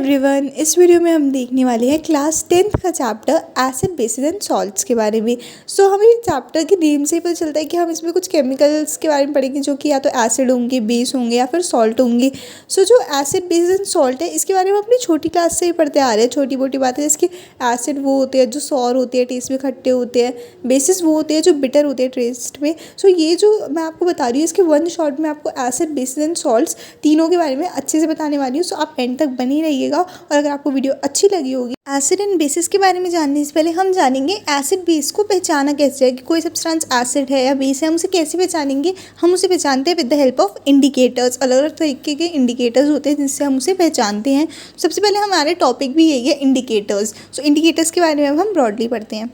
Everyone, इस video में हम देखने वाले हैं क्लास 10th का chapter acid basis and salts के बारे में। हमें चैप्टर के नेम से ही पता चलता है कि हम इसमें कुछ केमिकल्स के बारे में पढ़ेंगे जो कि या तो एसिड होंगे, बेस होंगे या फिर सॉल्ट होंगे। जो एसिड बेसिस एंड सॉल्ट है इसके बारे में अपनी छोटी क्लास से ही पढ़ते आ रहे हैं। छोटी मोटी बातें जैसे कि एसिड वो होते हैं जो सॉर होते हैं, टेस्ट में खट्टे होते हैं। बेसिस वो होते हैं जो बिटर होते हैं टेस्ट में। ये जो मैं आपको बता रही हूँ इसके वन शॉट में आपको एसिड बेसिस एंड सॉल्ट्स तीनों के बारे में अच्छे से बताने वाली हूँ। आप एंड तक बनी रहिएगा। और अगर आपको वीडियो अच्छी लगी होगी, एसिड एंड बेसिस के बारे में जानने से पहले हम जानेंगे एसिड बेस को पहचाना कैसे है, कि कोई सब्सटेंस एसिड है या बेस है, हम उसे कैसे पहचानेंगे। हम उसे पहचानते हैं with the help of indicators. अलग अलग तरीके के इंडिकेटर्स होते हैं जिससे हम उसे पहचानते हैं। सबसे पहले हमारे टॉपिक भी यही है, इंडिकेटर्स। इंडिकेटर्स के बारे में अब हम ब्रॉडली पढ़ते हैं।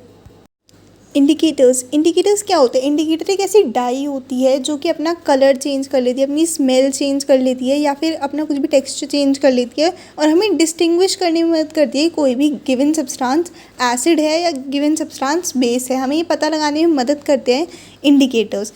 इंडिकेटर्स क्या होते हैं? इंडिकेटर एक ऐसी डाई होती है जो कि अपना कलर चेंज कर लेती है, अपनी स्मेल चेंज कर लेती है या फिर अपना कुछ भी टेक्सचर चेंज कर लेती है और हमें डिस्टिंग्विश करने में मदद करती है कोई भी गिवन सब्सटेंस एसिड है या गिवन सब्सटेंस बेस है। हमें ये पता लगाने में मदद करते हैं इंडिकेटर्स।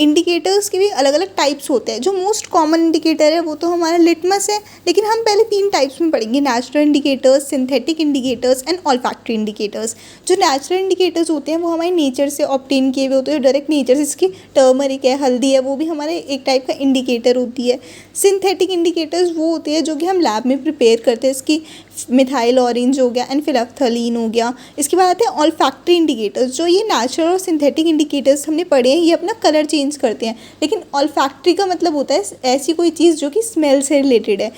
इंडिकेटर्स के भी अलग अलग टाइप्स होते हैं। जो मोस्ट कॉमन इंडिकेटर है वो तो हमारा लिटमस है, लेकिन हम पहले 3 टाइप्स में पढ़ेंगे, natural indicators, synthetic indicators and olfactory indicators. जो नेचुरल इंडिकेटर्स होते हैं वो हमारे नेचर से ऑब्टेन किए हुए होते हैं, डायरेक्ट नेचर से। इसकी टर्मरिक है, हल्दी है, वो भी हमारे एक टाइप का इंडिकेटर होती है। सिंथेटिक इंडिकेटर्स वो होते हैं जो कि हम लैब में प्रिपेयर करते हैं। इसकी मिथाइल ऑरेंज हो गया एंड फिनाफ्थलीन हो गया। इसके बाद आते हैं ऑल्फैक्टरी इंडिकेटर्स। जो ये नेचुरल और सिंथेटिक इंडिकेटर्स हमने पढ़े हैं, ये अपना कलर चेंज करते हैं, लेकिन ऑल्फैक्टरी का मतलब होता है ऐसी कोई चीज़ जो कि स्मेल से रिलेटेड है।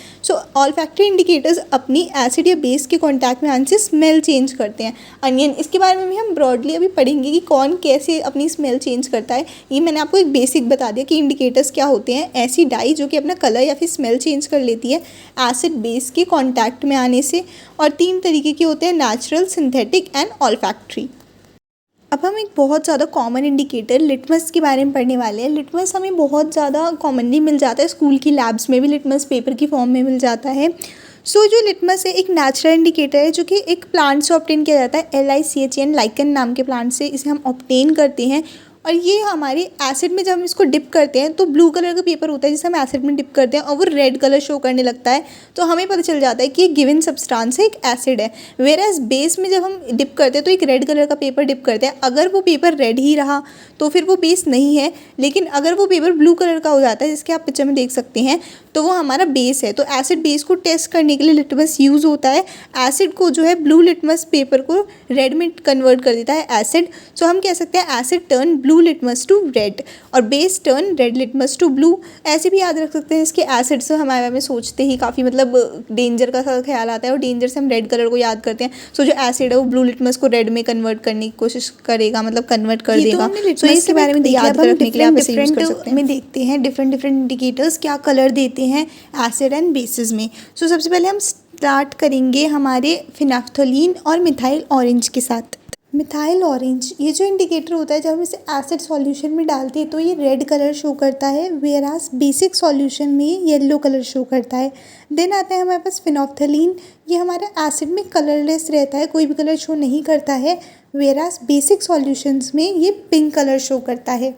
ऑल्फैक्टरी इंडिकेटर्स अपनी एसिड या बेस के कॉन्टैक्ट में आने से स्मेल चेंज करते हैं। अनियन, इसके बारे में भी हम ब्रॉडली अभी पढ़ेंगे कि कौन कैसे अपनी स्मेल चेंज करता है। ये मैंने आपको एक बेसिक बता दिया कि इंडिकेटर्स क्या होते हैं। ऐसी डाई जो कि अपना कलर या फिर स्मेल चेंज कर लेती है एसिड बेस के कॉन्टैक्ट में आने से। और 3 तरीके के होते हैं, नेचुरल, सिंथेटिक एंड ऑल्फैक्टरी। अब हम एक बहुत ज़्यादा कॉमन इंडिकेटर लिटमस के बारे में पढ़ने वाले हैं। लिटमस हमें बहुत ज़्यादा कॉमनली मिल जाता है, स्कूल की लैब्स में भी लिटमस पेपर की फॉर्म में मिल जाता है। जो लिटमस है एक नेचुरल इंडिकेटर है जो कि एक प्लांट से ऑब्टेन किया जाता है, LICHN, लाइकन नाम के प्लांट से इसे हम ऑब्टेन करते हैं। और ये हमारी एसिड में जब हम इसको डिप करते हैं तो ब्लू कलर का पेपर होता है जिसे हम एसिड में डिप करते हैं और वो रेड कलर शो करने लगता है, तो हमें पता चल जाता है कि ये गिवन सब्सटेंस है, एक एसिड है। वेयरएज बेस में जब हम डिप करते हैं तो एक रेड कलर का पेपर डिप करते हैं। अगर वो पेपर रेड ही रहा तो फिर वो बेस नहीं है, लेकिन अगर वो पेपर ब्लू कलर का हो जाता है, जिसके आप पिक्चर में देख सकते हैं, तो वो हमारा बेस है। तो एसिड बेस को टेस्ट करने के लिए लिटमस यूज़ होता है। एसिड को जो है ब्लू लिटमस पेपर को रेड में कन्वर्ट कर देता है एसिड। हम कह सकते हैं acid turn blue litmus to red और base turn red litmus to blue. ऐसे भी याद रख सकते हैं इसके एसिड से हमारे बारे में सोचते ही काफ़ी मतलब डेंजर का ख्याल आता है और डेंजर से हम रेड कलर को याद करते हैं। जो एसिड है वो ब्लू लिटमस को रेड में कन्वर्ट करने की कोशिश करेगा, मतलब कन्वर्ट कर देगा। इसके बारे में याद रखने के लिए आप इसे यूज़ कर सकते हैं। में देखते हैं डिफरेंट इंडिकेटर्स क्या कलर देते हैं एसिड एंड बेसिस में। सबसे पहले हम स्टार्ट करेंगे हमारे फिनाफ्थलीन और मिथाइल ऑरेंज के साथ। मिथाइल ऑरेंज ये जो इंडिकेटर होता है, जब हम इसे एसिड सॉल्यूशन में डालते हैं तो ये रेड कलर शो करता है, वेयरएज बेसिक सॉल्यूशन में येलो कलर शो करता है। देन आता है हमारे पास फिनाफ्थलीन। ये हमारा एसिड में कलरलेस रहता है, कोई भी कलर शो नहीं करता है, वेयरएज बेसिक सॉल्यूशंस में ये पिंक कलर शो करता है।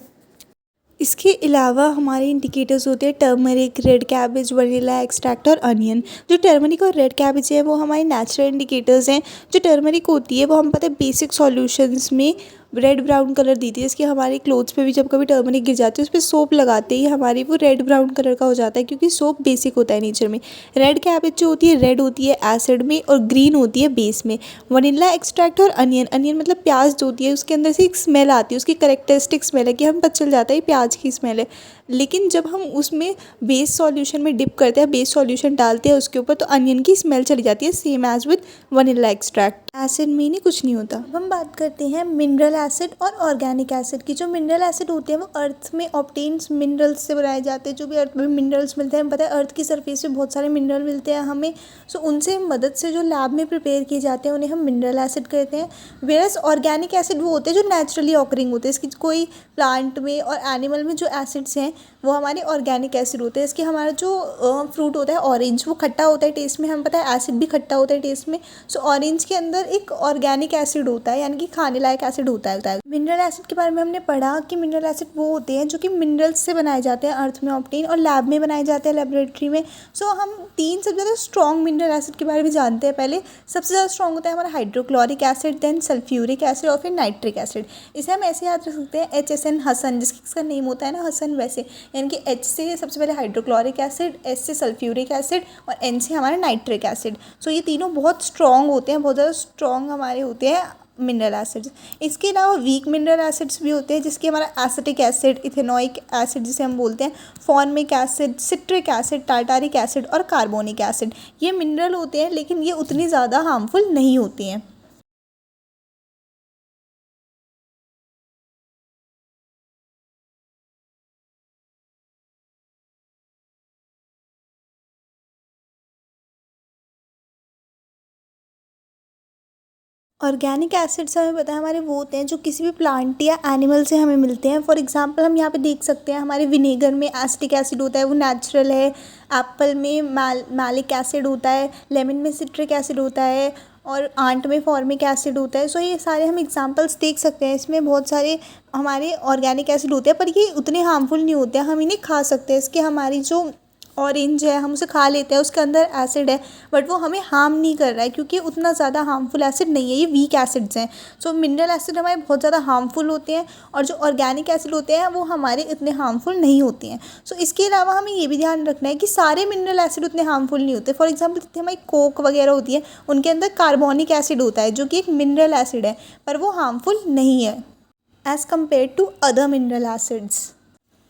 इसके अलावा हमारे इंडिकेटर्स होते हैं turmeric, red cabbage, vanilla extract और अनियन। जो टर्मरिक और रेड कैबेज है वो हमारे नेचुरल इंडिकेटर्स हैं। जो टर्मरिक होती है वो हम पता है बेसिक सॉल्यूशंस में रेड ब्राउन कलर देती है। इसके हमारे क्लोथ्स पे भी जब कभी टर्मरिक गिर जाती है उस पर सोप लगाते ही हमारी वो रेड ब्राउन कलर का हो जाता है, क्योंकि सोप बेसिक होता है नेचर में। रेड कैबेज जो होती है रेड होती है एसिड में और ग्रीन होती है बेस में। वनीला एक्सट्रैक्ट और अनियन मतलब प्याज जो होती है उसके अंदर से एक स्मेल आती है, उसकी करेक्टरिस्टिक स्मेल है कि हम पता चल जाता है प्याज की स्मेल है। लेकिन जब हम उसमें बेस सॉल्यूशन में डिप करते हैं, बेस सॉल्यूशन डालते हैं उसके ऊपर, तो अनियन की स्मेल चली जाती है, same as with vanilla extract. Acid में नहीं कुछ नहीं होता। अब हम बात करते हैं मिनरल एसिड और ऑर्गेनिक एसिड की। जो मिनरल एसिड होते हैं वो अर्थ में ऑब्टेन्स मिनरल्स से बनाए जाते हैं। जो भी अर्थ में मिनरल्स मिलते हैं, हमें पता है अर्थ की सरफेस पे बहुत सारे मिनरल मिलते हैं हमें। उनसे मदद से जो लैब में प्रिपेयर किए जाते हैं उन्हें हम मिनरल एसिड कहते हैं। वेयरएज ऑर्गेनिक एसिड वो होते हैं जो नेचुरली ऑकरिंग होते हैं। इसकी कोई प्लांट में और एनिमल में जो एसिड्स हैं वो हमारे ऑर्गेनिक एसिड होते हैं। इसके हमारा जो फ्रूट होता है ऑरेंज, वो खट्टा होता है टेस्ट में, हमें पता है एसिड भी खट्टा होता है टेस्ट में। सो ऑरेंज के अंदर एक ऑर्गेनिक एसिड होता है, यानी कि खाने लायक एसिड होता है। मिनरल एसिड के बारे में हमने पढ़ा कि मिनरल एसिड वो होते हैं जो कि मिनरल्स से बनाए जाते हैं, अर्थ में ऑब्टेन, और लैब में बनाए जाते हैं, लेबोरेटरी में। सो हम 3 सबसे ज़्यादा स्ट्रॉन्ग मिनरल एसिड के बारे में जानते हैं। पहले सबसे ज़्यादा स्ट्रॉन्ग होता है हमारा hydrochloric acid, then sulphuric acid और फिर नाइट्रिक एसिड। इसे हम ऐसे याद रख सकते हैं HSN, हसन, जिसका नेम होता है ना हसन, वैसे, यानी कि H से सबसे पहले हाइड्रोक्लोरिक एसिड, S से सल्फ्यूरिक एसिड और N से हमारा नाइट्रिक एसिड। सो ये तीनों बहुत स्ट्रॉन्ग होते हैं, बहुत ज़्यादा स्ट्रॉन्ग हमारे होते हैं मिनरल एसिड्स। इसके अलावा वीक मिनरल एसिड्स भी होते हैं, जिसके हमारा एसिटिक एसिड, इथेनोइक एसिड जिसे हम बोलते हैं, formic acid, citric acid, tartaric acid और कार्बोनिक एसिड। ये मिनरल होते हैं, लेकिन ये उतनी ज़्यादा हार्मफुल नहीं होती हैं। ऑर्गेनिक एसिड्स हमें पता है हमारे वो होते हैं जो किसी भी प्लांट या एनिमल से हमें मिलते हैं। फॉर एग्जांपल हम यहाँ पे देख सकते हैं हमारे विनेगर में एसिटिक एसिड होता है, वो नेचुरल है। एप्पल में मैलिक एसिड होता है, लेमन में सिट्रिक एसिड होता है और आंट में फॉर्मिक एसिड होता है। सो ये सारे हम एग्जांपल्स देख सकते हैं। इसमें बहुत सारे हमारे ऑर्गेनिक एसिड होते हैं, पर ये उतने हार्मफुल नहीं होते हैं, हम इन्हें खा सकते हैं। इसके हमारी जो ऑरेंज है हम उसे खा लेते हैं, उसके अंदर एसिड है, बट वो हमें हार्म नहीं कर रहा है क्योंकि उतना ज़्यादा हार्मफुल एसिड नहीं है, ये वीक एसिड्स हैं। सो मिनरल एसिड हमारे बहुत ज़्यादा हार्मफुल होते हैं और जो ऑर्गेनिक एसिड होते हैं वो हमारे इतने हार्मफुल नहीं होते हैं। सो इसके अलावा हमें ये भी ध्यान रखना है कि सारे मिनरल एसिड उतने हार्मफुल नहीं होते। फॉर एग्जाम्पल जितनी हमारी कोक वगैरह होती है उनके अंदर कार्बोनिक एसिड होता है जो कि एक मिनरल एसिड है, पर वो हार्मफुल नहीं है as compare to other mineral acids.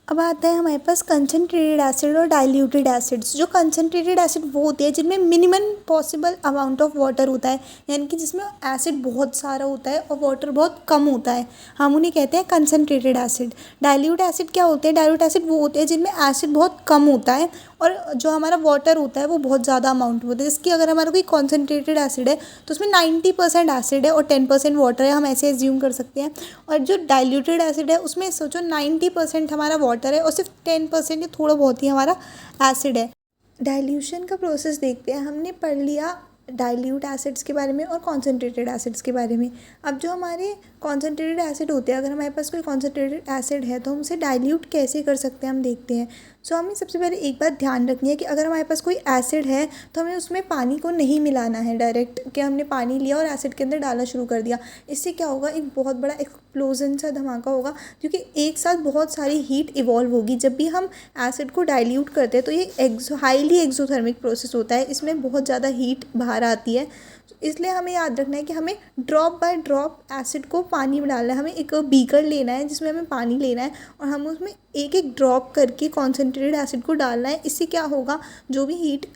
अब आता है हमारे पास कंसनट्रेटेड एसिड और डाइल्यूटेड एसिड्स। जो कंसनट्रेटेड एसिड वो होते हैं जिनमें minimum possible amount of water होता है, यानी कि जिसमें एसिड बहुत सारा होता है और वाटर बहुत कम होता है, हम उन्हें कहते हैं कंसनट्रेटेड एसिड। डाइल्यूट एसिड क्या होते हैं? डाइल्यूट एसिड वो होते हैं जिनमें एसिड बहुत कम होता है और जो हमारा वाटर होता है वो बहुत ज़्यादा अमाउंट में होता है। इसकी अगर हमारा कोई कॉन्सनट्रेटेड एसिड है तो उसमें 90% एसिड है और 10% वाटर है, हम ऐसे एज्यूम कर सकते हैं। और जो डाइल्यूटेड एसिड है उसमें सोचो 90% हमारा वाटर है और सिर्फ 10% या थोड़ा बहुत ही हमारा एसिड है। डाइल्यूशन का प्रोसेस देखते हैं। हमने पढ़ लिया डाइल्यूट एसिड्स के बारे में और कॉन्सनट्रेटेड एसिड्स के बारे में। अब जो हमारे कॉन्सनट्रेटेड एसिड होते हैं, अगर हमारे पास कोई कॉन्सनट्रेटेड एसिड है तो हम उसे डाइल्यूट कैसे कर सकते हैं, हम देखते हैं। सो हमें सबसे पहले एक बात ध्यान रखनी है कि अगर हमारे पास कोई एसिड है तो हमें उसमें पानी को नहीं मिलाना है डायरेक्ट, कि हमने पानी लिया और एसिड के अंदर डालना शुरू कर दिया। इससे क्या होगा, एक बहुत बड़ा एक्सप्लोजन सा धमाका होगा, क्योंकि एक साथ बहुत सारी हीट इवॉल्व होगी। जब भी हम एसिड को डाइल्यूट करते हैं तो ये हाईली एक्सोथर्मिक प्रोसेस होता है, इसमें बहुत ज़्यादा हीट बाहर आती है। इसलिए हमें याद रखना है कि हमें ड्रॉप बाय ड्रॉप एसिड को पानी में डालना है। हमें एक बीकर लेना है जिसमें हमें पानी लेना है और हम उसमें एक एक ड्रॉप करके कॉन्सनट्रेटेड एसिड को डालना है। इससे क्या होगा, जो भी हीट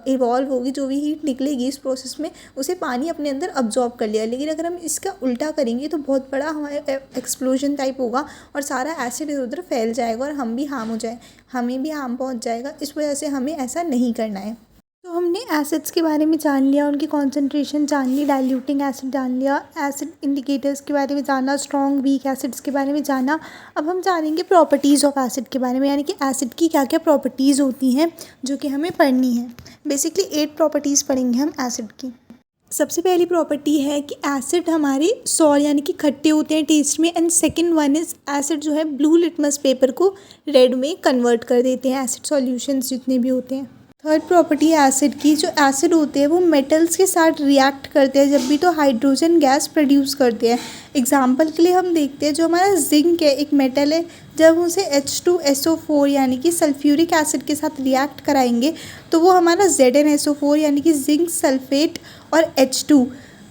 इवॉल्व होगी, जो भी हीट निकलेगी इस प्रोसेस में, उसे पानी अपने अंदर अब्जॉर्ब कर लिया। लेकिन अगर हम इसका उल्टा करेंगे तो बहुत बड़ा हमारे एक्सप्लोजन टाइप होगा और सारा एसिड इधर उधर फैल जाएगा और हम भी हार्म हो जाए, हमें भी हार्म पहुंच जाएगा। इस वजह से हमें ऐसा नहीं करना है। तो हमने एसिड्स के बारे में जान लिया, उनकी कॉन्सेंट्रेशन जान ली, डाइल्यूटिंग एसिड जान लिया, एसिड इंडिकेटर्स के बारे में जाना, स्ट्रॉन्ग वीक एसिड्स के बारे में जाना। अब हम जानेंगे प्रॉपर्टीज़ ऑफ एसिड के बारे में, यानी कि एसिड की क्या क्या प्रॉपर्टीज़ होती हैं जो कि हमें पढ़नी है। बेसिकली 8 प्रॉपर्टीज़ पढ़ेंगे हम एसिड की। सबसे पहली प्रॉपर्टी है कि एसिड हमारे सॉर यानी कि खट्टे होते हैं टेस्ट में। And second one is acid जो है ब्लू लिटमस पेपर को रेड में कन्वर्ट कर देते हैं, एसिड सॉल्यूशंस जितने भी होते हैं। थर्ड प्रॉपर्टी है एसिड की, जो एसिड होते हैं वो मेटल्स के साथ रिएक्ट करते हैं जब भी तो हाइड्रोजन गैस प्रोड्यूस करते हैं। एग्जांपल के लिए हम देखते हैं जो हमारा जिंक है, एक मेटल है, जब उसे H2SO4 यानी कि सल्फ्यूरिक एसिड के साथ रिएक्ट कराएंगे तो वो हमारा ZnSO4 यानी कि जिंक सल्फेट और H2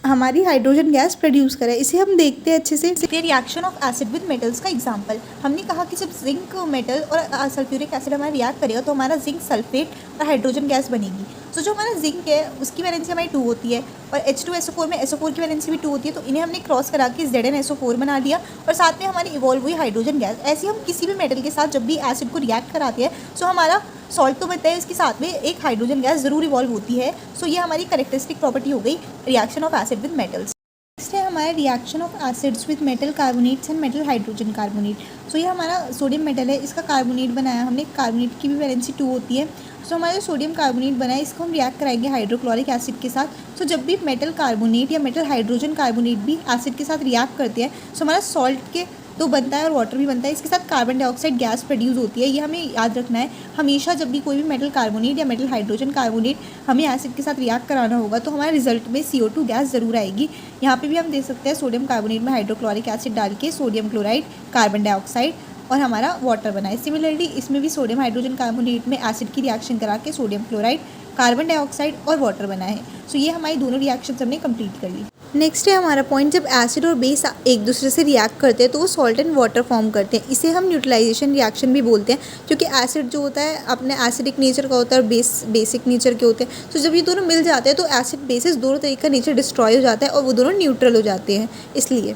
हमारी हाइड्रोजन गैस प्रोड्यूस करे। इसे हम देखते हैं अच्छे से। Reaction of acid with metals का एग्जांपल हमने कहा कि जब जिंक मेटल और सल्फ्यूरिक एसिड हमारा रिएक्ट करेगा तो हमारा जिंक सल्फेट और हाइड्रोजन गैस बनेगी। तो जो हमारा जिंक है उसकी वैलेंसी हमारी 2 होती है और H2SO4 में SO4 की वैलेंसी भी 2 होती है, तो इन्हें हमने क्रॉस करा के ZnSO4 बना लिया और साथ में हमारी इवॉल्व हुई हाइड्रोजन गैस। ऐसे हम किसी भी मेटल के साथ जब भी एसिड को रिएक्ट कराते हैं सो हमारा सॉल्ट तो बनता है, इसके साथ में एक हाइड्रोजन गैस ज़रूर इवॉल्व होती है। सो ये हमारी करेक्टरिस्टिक प्रॉपर्टी हो गई reaction of acid with metals. Next है हमारा reaction of acids with metal carbonates and metal hydrogen carbonate. So ये हमारा सोडियम मेटल है, इसका कार्बोनेट बनाया हमने, कार्बोनेट की भी वैलेंसी 2 होती है। सो हमारा जो सोडियम कार्बोनेट बना है इसको हम रिएक्ट कराएंगे हाइड्रोक्लोरिक एसिड के साथ। सो जब भी मेटल कार्बोनेट या मेटल हाइड्रोजन कार्बोनेट भी एसिड के साथ रिएक्ट करते हैं सो हमारा सॉल्ट के तो बनता है और वाटर भी बनता है, इसके साथ कार्बन डाइऑक्साइड गैस प्रोड्यूस होती है। ये हमें याद रखना है हमेशा, जब भी कोई भी मेटल कार्बोनेट या मेटल हाइड्रोजन कार्बोनेट हमें एसिड के साथ रिएक्ट कराना होगा तो हमारे रिजल्ट में CO2 गैस ज़रूर आएगी। यहाँ पे भी हम देख सकते हैं सोडियम कार्बोनेट में हाइड्रोक्लोरिक एसिड डाल के सोडियम क्लोराइड, कार्बन डाइऑक्साइड और हमारा वाटर बना है। सिमिलरली इसमें भी सोडियम हाइड्रोजन कार्बोनेट में एसिड की रिएक्शन करा के सोडियम क्लोराइड, कार्बन डाइऑक्साइड और वाटर बना है। सो ये हमारी दोनों रिएक्शंस हमने कंप्लीट कर ली। नेक्स्ट है हमारा पॉइंट, जब एसिड और बेस एक दूसरे से रिएक्ट करते हैं तो वो सॉल्ट एंड वाटर फॉर्म करते हैं। इसे हम न्यूट्रलाइजेशन रिएक्शन भी बोलते हैं, क्योंकि एसिड जो होता है अपने एसिडिक नेचर का होता है और बेस बेसिक नेचर के होते हैं। तो जब ये दोनों मिल जाते हैं तो एसिड बेसिस दोनों तरीके का नेचर डिस्ट्रॉय हो जाता है और वो दोनों न्यूट्रल हो जाते हैं। इसलिए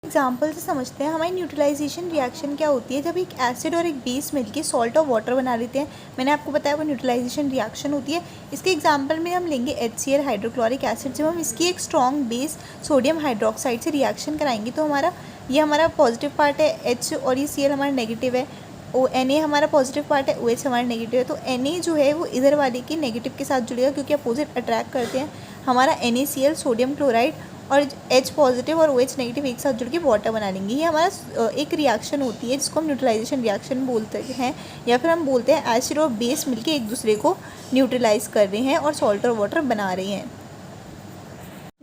एग्जाम्पल से समझते हैं हमारी न्यूट्रलाइजेशन रिएक्शन क्या होती है। जब एक एसिड और एक बेस मिलके सॉल्ट और वाटर बना लेते हैं, मैंने आपको बताया वो न्यूट्रलाइजेशन रिएक्शन होती है। इसके एग्जाम्पल में हम लेंगे HCl हाइड्रोक्लोरिक एसिड। जब हम इसकी एक स्ट्रॉन्ग बेस सोडियम हाइड्रोक्साइड से रिएक्शन कराएंगे तो हमारा पॉजिटिव पार्ट है H और ये Cl हमारा नेगेटिव है, Na हमारा पॉजिटिव पार्ट है, OH हमारा नेगेटिव है। तो Na जो है वो इधर वाले के नेगेटिव के साथ जुड़ेगा क्योंकि अपोजिट अट्रैक्ट करते हैं। हमारा NaCl सोडियम क्लोराइड और H पॉजिटिव और OH नेगेटिव एक साथ जुड़ के वाटर बना लेंगे। ये हमारा एक रिएक्शन होती है जिसको हम न्यूट्रलाइजेशन रिएक्शन बोलते हैं, या फिर हम बोलते हैं एसिड और बेस मिलके एक दूसरे को न्यूट्रलाइज कर रहे हैं और सॉल्ट और वाटर बना रहे हैं।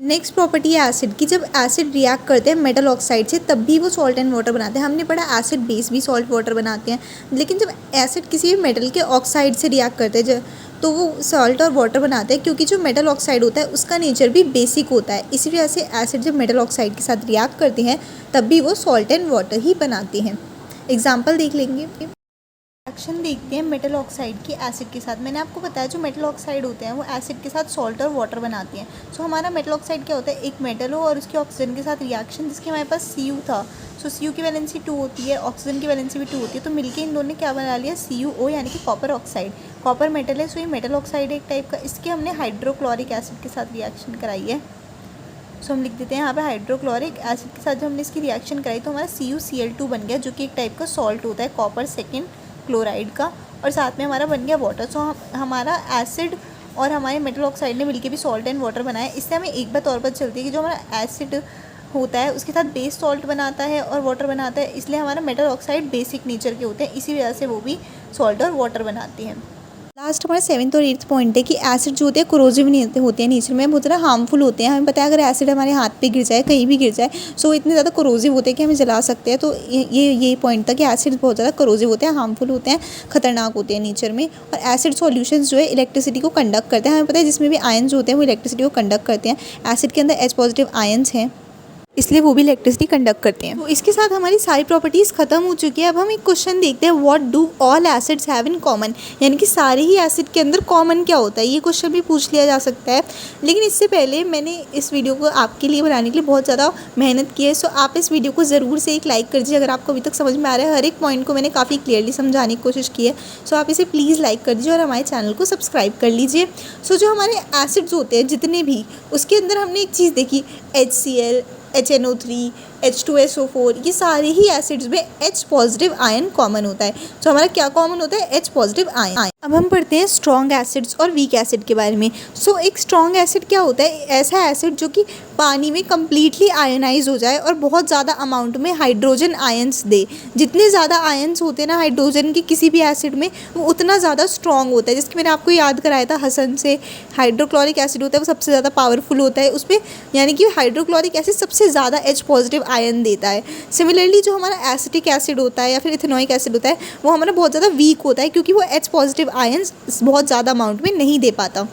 नेक्स्ट प्रॉपर्टी है एसिड की, जब एसिड रिएक्ट करते हैं मेटल ऑक्साइड से तब भी वो सॉल्ट एंड वाटर बनाते हैं। हमने पढ़ा एसिड बेस भी सॉल्ट वाटर बनाते हैं, लेकिन जब एसिड किसी भी मेटल के ऑक्साइड से रिएक्ट करते हैं तो वो सॉल्ट और वाटर बनाते हैं, क्योंकि जो मेटल ऑक्साइड होता है उसका नेचर भी बेसिक होता है। इसी वजह से एसिड जब मेटल ऑक्साइड के साथ रिएक्ट करते हैं तब भी वो सॉल्ट एंड वाटर ही बनाते हैं। एग्जाम्पल देख लेंगे। रिएक्शन देखते हैं मेटल ऑक्साइड की एसिड के साथ। मैंने आपको बताया जो मेटल ऑक्साइड होते हैं वो एसिड के साथ सॉल्ट और वाटर बनाते हैं। सो हमारा मेटल ऑक्साइड क्या होता है, एक मेटल हो और उसके ऑक्सीजन के साथ रिएक्शन, जिसके हमारे पास Cu था। सो Cu की वैलेंसी 2 होती है, ऑक्सीजन की वैलेंसी भी 2 होती है। तो मिलके इन दोनों ने क्या बना लिया, CuO यानी कि कॉपर ऑक्साइड। कॉपर मेटल है, सो ये मेटल ऑक्साइड है एक टाइप का। इसके हमने हाइड्रोक्लोरिक एसिड के साथ रिएक्शन कराई है। सो हम लिख देते हैं यहाँ पे हाइड्रोक्लोरिक एसिड के साथ जब हमने इसकी रिएक्शन कराई तो हमारा CuCl2 बन गया, जो कि एक टाइप का सॉल्ट होता है कॉपर सेकेंड क्लोराइड का, और साथ में हमारा बन गया वाटर। सो हमारा एसिड और हमारे मेटल ऑक्साइड ने मिलके भी सॉल्ट एंड वाटर बनाया। इससे हमें एक बात और पता चलती है कि जो हमारा एसिड होता है उसके साथ बेस सॉल्ट बनाता है और वाटर बनाता है, इसलिए हमारा मेटल ऑक्साइड बेसिक नेचर के होते हैं, इसी वजह से वो भी सॉल्ट और वाटर बनाते हैं। लास्ट हमारा 7th और 8th पॉइंट है कि एसिड जो होते हैं कोरोजिव नहीं होते हैं नेचर में, बहुत ज़्यादा हार्मफुल होते हैं। हमें पता है अगर एसिड हमारे हाथ पे गिर जाए, कहीं भी गिर जाए, सो इतने ज़्यादा कोरोजिव होते हैं कि हमें जला सकते हैं। तो ये पॉइंट था कि एसिड बहुत ज़्यादा कोरोजिव होते हैं, हार्मफुल होते हैं, खतरनाक होते हैं नेचर में। और एसिड सॉल्यूशंस जो है इलेक्ट्रिसिटी को कंडक्ट करते हैं। हमें पता है जिसमें भी आयन्स होते हैं वो इलेक्ट्रिसिटी को कंडक्ट करते हैं। एसिड के अंदर H पॉजिटिव आयन्स हैं, इसलिए वो भी इलेक्ट्रिसिटी कंडक्ट करते हैं। तो इसके साथ हमारी सारी प्रॉपर्टीज़ खत्म हो चुकी है। अब हम एक क्वेश्चन देखते हैं, what do all acids have in common, यानी कि सारे ही एसिड के अंदर कॉमन क्या होता है। ये क्वेश्चन भी पूछ लिया जा सकता है, लेकिन इससे पहले मैंने इस वीडियो को आपके लिए बनाने के लिए बहुत ज़्यादा मेहनत की है। सो आप इस वीडियो को ज़रूर से एक लाइक कर दीजिए अगर आपको अभी तक समझ में आ रहा है। हर एक पॉइंट को मैंने काफ़ी क्लियरली समझाने की कोशिश की है। सो आप इसे प्लीज़ लाइक कर दीजिए और हमारे चैनल को सब्सक्राइब कर लीजिए। सो जो हमारे एसिड्स होते हैं जितने भी, उसके अंदर हमने एक चीज़ देखी, HCl, HNO3, H2SO4, ये सारे ही एसिड्स में H पॉजिटिव आयन कॉमन होता है। तो हमारा क्या कॉमन होता है, H पॉजिटिव आयन। अब हम पढ़ते हैं स्ट्रॉन्ग एसिड्स और वीक एसिड के बारे में। सो एक स्ट्रॉन्ग एसिड क्या होता है, ऐसा एसिड जो कि पानी में कम्प्लीटली आयनाइज हो जाए और बहुत ज़्यादा अमाउंट में हाइड्रोजन आयन्स दे। जितने ज़्यादा आयन्स होते हैं ना हाइड्रोजन के किसी भी एसिड में, वो उतना ज़्यादा स्ट्रॉन्ग होता है। जिसके मैंने आपको याद कराया था हसन से, हाइड्रोक्लोरिक एसिड होता है वो सबसे ज़्यादा पावरफुल होता है उसमें, यानी कि हाइड्रोक्लोरिक एसिड सबसे ज़्यादा H पॉजिटिव आयन देता है। सिमिलरली जो हमारा एसिटिक एसिड होता है या फिर इथेनॉइक एसिड होता है वो हमारा बहुत ज़्यादा वीक होता है, क्योंकि वो H पॉजिटिव आयन्स बहुत ज़्यादा अमाउंट में नहीं दे पाता।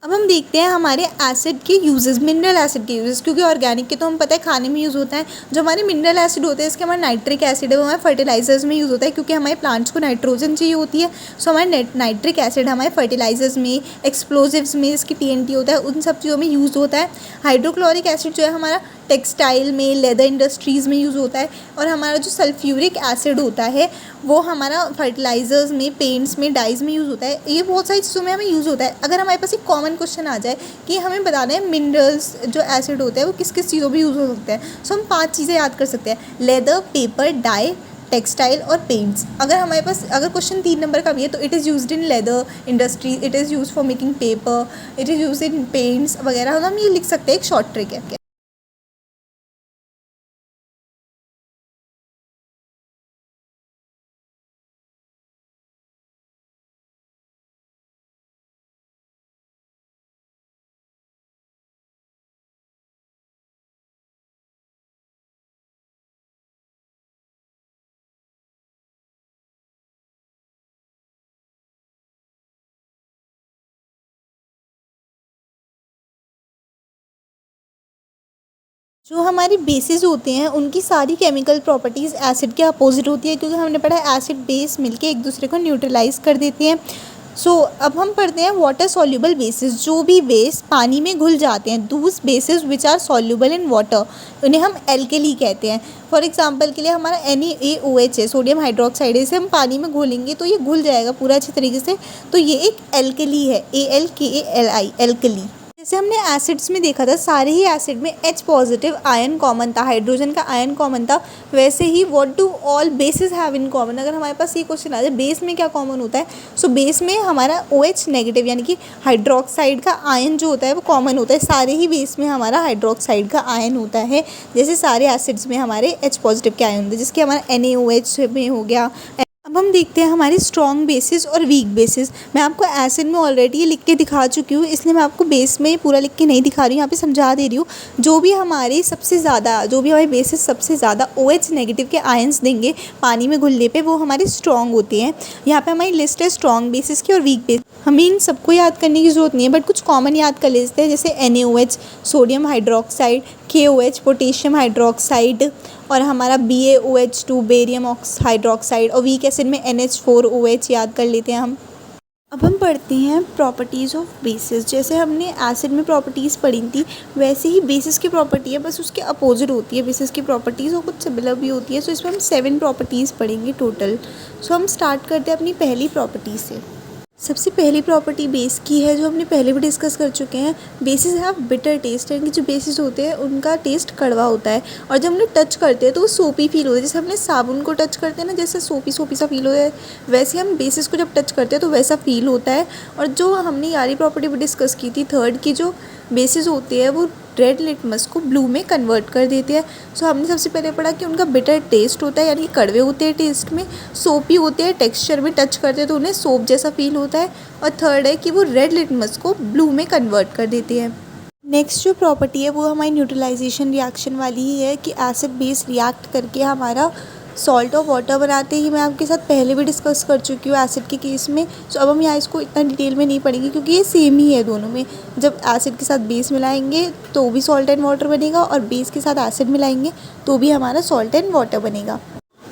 अब हम देखते हैं हमारे एसिड के यूजेस, मिनरल एसिड के यूजेस, क्योंकि ऑर्गेनिक के तो हम पता है खाने में यूज़ होता है। जो हमारे मिनरल एसिड होते हैं, इसके हमारा नाइट्रिक एसिड है वो हमारे फर्टिलाइजर्स में यूज़ होता है, क्योंकि हमारे प्लांट्स को नाइट्रोजन चाहिए होती है। सो हमारे नाइट्रिक एसिड हमारे फर्टिलाइजर्स में, एक्सप्लोजिव्स में, इसकी TNT होता है, उन सब चीज़ों में यूज़ होता है। हाइड्रोक्लोरिक एसिड जो है हमारा टेक्सटाइल में, लेदर इंडस्ट्रीज़ में यूज़ होता है। और हमारा जो सल्फ्यूरिक एसिड होता है वो हमारा फर्टिलाइजर्स में, पेंट्स में, डाइज़ में यूज़ होता है। ये बहुत सारी चीज़ों में हमें यूज़ होता है। अगर हमारे पास एक कॉमन एग्ज़ाम क्वेश्चन आ जाए कि हमें बताना है मिनरल्स जो एसिड होते हैं वो किस किस चीज़ों में यूज़ हो सकते हैं, सो हम 5 चीज़ें याद कर सकते हैं, लेदर, पेपर, डाई, टेक्सटाइल और पेंट्स। अगर हमारे पास अगर क्वेश्चन 3 नंबर का भी है तो it is used in leather industry, it is use for making paper, it is use in paints वगैरह, हम ये लिख सकते हैं, एक शॉर्ट ट्रिक है। जो हमारी बेसिस होते हैं उनकी सारी केमिकल प्रॉपर्टीज़ एसिड के अपोजिट होती है, क्योंकि हमने पढ़ा है एसिड बेस मिलके एक दूसरे को न्यूट्रलाइज कर देते हैं। अब हम पढ़ते हैं वाटर सॉल्युबल बेसिस। जो भी बेस पानी में घुल जाते हैं, those bases which are soluble in water, उन्हें हम एल्केली कहते हैं। फॉर एग्जांपल के लिए हमारा NaOH है, सोडियम हाइड्रोक्साइड है, इसे हम पानी में घोलेंगे तो ये घुल जाएगा पूरा अच्छे तरीके से, तो ये एक एल्केली है, ALKALI, एल्केली। जैसे हमने एसिड्स में देखा था, सारे ही एसिड में H पॉजिटिव आयन कॉमन था, हाइड्रोजन का आयन कॉमन था। वैसे ही what do all bases have in common, अगर हमारे पास ये क्वेश्चन आ जाए बेस में क्या कॉमन होता है, सो बेस में हमारा OH नेगेटिव यानी कि हाइड्रोक्साइड का आयन जो होता है वो कॉमन होता है। सारे ही बेस में हमारा हाइड्रोक्साइड का आयन होता है, जैसे सारे एसिड्स में हमारे H पॉजिटिव के आयन होते हैं, जिसके हमारा NaOH में हो गया। अब हम देखते हैं हमारी स्ट्रॉन्ग बेसिस और वीक बेसिस। मैं आपको एसिड में ऑलरेडी ये लिख के दिखा चुकी हूँ, इसलिए मैं आपको बेस में पूरा लिख के नहीं दिखा रही हूँ, यहाँ पे समझा दे रही हूँ। जो भी हमारी बेसिस सबसे ज़्यादा OH नेगेटिव के आयंस देंगे पानी में घुलने पे, वो हमारी स्ट्रॉन्ग होती हैं। यहाँ पे हमारी लिस्ट है स्ट्रॉन्ग बेसिस की और वीक बेसिस। हमें इन सबको याद करने की ज़रूरत नहीं है, बट कुछ कॉमन याद कर लेते हैं, जैसे NaOH sodium hydroxide, KOH potassium hydroxide, और हमारा BaOH2 बेरियम हाइड्रोक्साइड, और वीक एसिड में NH4OH याद कर लेते हैं हम। अब हम पढ़ते हैं प्रॉपर्टीज़ ऑफ बेसिस। जैसे हमने एसिड में प्रॉपर्टीज़ पढ़ी थी, वैसे ही बेसिस की प्रॉपर्टी है, बस उसके अपोजिट होती है बेसिस की प्रॉपर्टीज़, और कुछ सिमिलर भी होती है। सो इसमें हम 7 प्रॉपर्टीज़ पढ़ेंगे टोटल। सो हम स्टार्ट करते हैं अपनी पहली प्रॉपर्टी से। सबसे पहली प्रॉपर्टी बेस की है, जो हमने पहले भी डिस्कस कर चुके हैं। बेसिस हैव बिटर टेस्ट, यानी कि जो बेसिस होते हैं उनका टेस्ट कड़वा होता है, और जब हम लोग टच करते हैं तो वो सोपी फील होता है। जैसे हमने साबुन को टच करते हैं ना, जैसे सोपी सोपी सा फील होता है, वैसे हम बेसिस को जब टच करते हैं तो वैसा फील होता है। और जो हमने यारी प्रॉपर्टी भी डिस्कस की थी थर्ड की, जो बेसिस होते हैं वो रेड लिटमस को ब्लू में कन्वर्ट कर देते हैं। सो हमने सबसे पहले पढ़ा कि उनका बिटर टेस्ट होता है, यानी कि कड़वे होते हैं टेस्ट में, सोपी होते हैं टेक्सचर में, टच करते हैं तो उन्हें सोप जैसा फील होता है। और थर्ड है कि वो रेड लिटमस को ब्लू में कन्वर्ट कर देते हैं। नेक्स्ट जो प्रॉपर्टी है वो हमारी न्यूट्रलाइजेशन रिएक्शन वाली ही है, कि एसिड बेस रिएक्ट करके हमारा सॉल्ट और वाटर बनाते ही मैं आपके साथ पहले भी डिस्कस कर चुकी हूँ एसिड के केस में। सो अब हम यहाँ इसको इतना डिटेल में नहीं पढ़ेंगे, क्योंकि ये सेम ही है दोनों में। जब एसिड के साथ बेस मिलाएंगे तो भी सॉल्ट एंड वाटर बनेगा, और बेस के साथ एसिड मिलाएंगे तो भी हमारा सॉल्ट एंड वाटर बनेगा।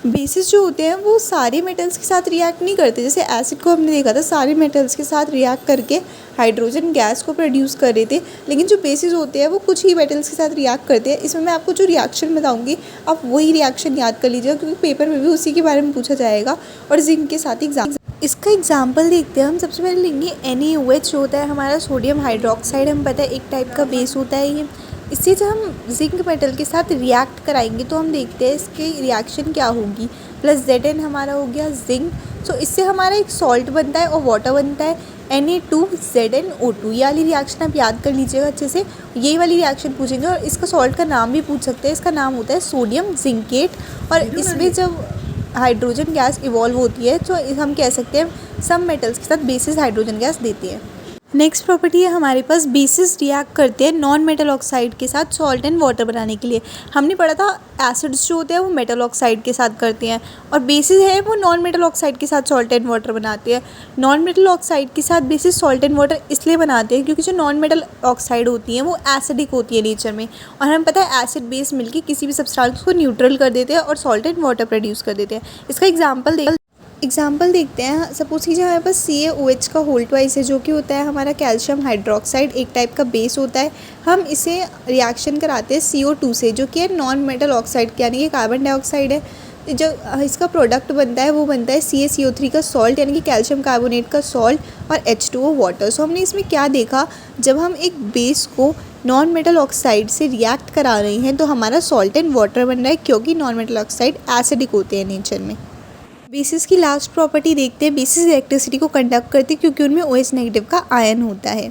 बेसिस जो होते हैं वो सारे मेटल्स के साथ रिएक्ट नहीं करते। जैसे एसिड को हमने देखा था सारे मेटल्स के साथ रिएक्ट करके हाइड्रोजन गैस को प्रोड्यूस कर रहे थे, लेकिन जो बेसिस होते हैं वो कुछ ही मेटल्स के साथ रिएक्ट करते हैं। इसमें मैं आपको जो रिएक्शन बताऊंगी आप वही रिएक्शन याद कर लीजिएगा, क्योंकि पेपर में भी उसी के बारे में पूछा जाएगा, और जिंक के साथ एग्जाम। इसका एग्जाम्पल देखते हैं हम। सबसे पहले लेंगे NaOH, जो होता है हमारा सोडियम हाइड्रोक्साइड, हम पता है एक टाइप का बेस होता है ये। इससे जब हम जिंक मेटल के साथ रिएक्ट कराएंगे तो हम देखते हैं इसकी रिएक्शन क्या होगी। प्लस Zn हमारा हो गया जिंक, सो इससे हमारा एक सॉल्ट बनता है और वाटर बनता है Na2ZnO2। ये वाली रिएक्शन आप याद कर लीजिएगा अच्छे से, यही वाली रिएक्शन पूछेंगे। और इसका सॉल्ट का नाम भी पूछ सकते हैं, इसका नाम होता है सोडियम जिंकेट। और इसमें जब हाइड्रोजन गैस इवॉल्व होती है तो हम कह सकते हैं सब मेटल्स के साथ बेसिस हाइड्रोजन गैस देती है। नेक्स्ट प्रॉपर्टी है हमारे पास, बेसिस रिएक्ट करते हैं नॉन मेटल ऑक्साइड के साथ सॉल्ट एंड वाटर बनाने के लिए। हमने पढ़ा था एसिड्स जो होते हैं वो मेटल ऑक्साइड के साथ करते हैं, और बेसिस है वो नॉन मेटल ऑक्साइड के साथ सॉल्ट एंड वाटर बनाते हैं। नॉन मेटल ऑक्साइड के साथ बेसिस सॉल्ट एंड वाटर इसलिए बनाते हैं क्योंकि जो नॉन मेटल ऑक्साइड होती हैं वो एसिडिक होती है नेचर में, और हमें पता है एसिड बेस मिलकर किसी भी सब्सटेंस को न्यूट्रल कर देते हैं और सॉल्ट एंड वाटर प्रोड्यूस कर देते हैं। इसका एग्जाम्पल देखते हैं। सपोज कीजिए हमारे पास CaOH का होल ट्वाइस है, जो कि होता है हमारा कैल्शियम हाइड्रोक्साइड, एक टाइप का बेस होता है। हम इसे रिएक्शन कराते हैं CO2 से, जो कि है नॉन मेटल ऑक्साइड यानी कि कार्बन डाइऑक्साइड है। जो इसका प्रोडक्ट बनता है वो बनता है CaCO3 का सॉल्ट यानी कि कैल्शियम कार्बोनेट का सॉल्ट और H2O वाटर। सो हमने इसमें क्या देखा, जब हम एक बेस को नॉन मेटल ऑक्साइड से रिएक्ट करा रहे हैं तो हमारा सॉल्ट एंड वाटर बन रहा है, क्योंकि नॉन मेटल ऑक्साइड एसिडिक होते हैं नेचर में। बेसिस की लास्ट प्रॉपर्टी देखते हैं। बेसिस इलेक्ट्रिसिटी को कंडक्ट करते हैं क्योंकि उनमें OH नेगेटिव का आयन होता है।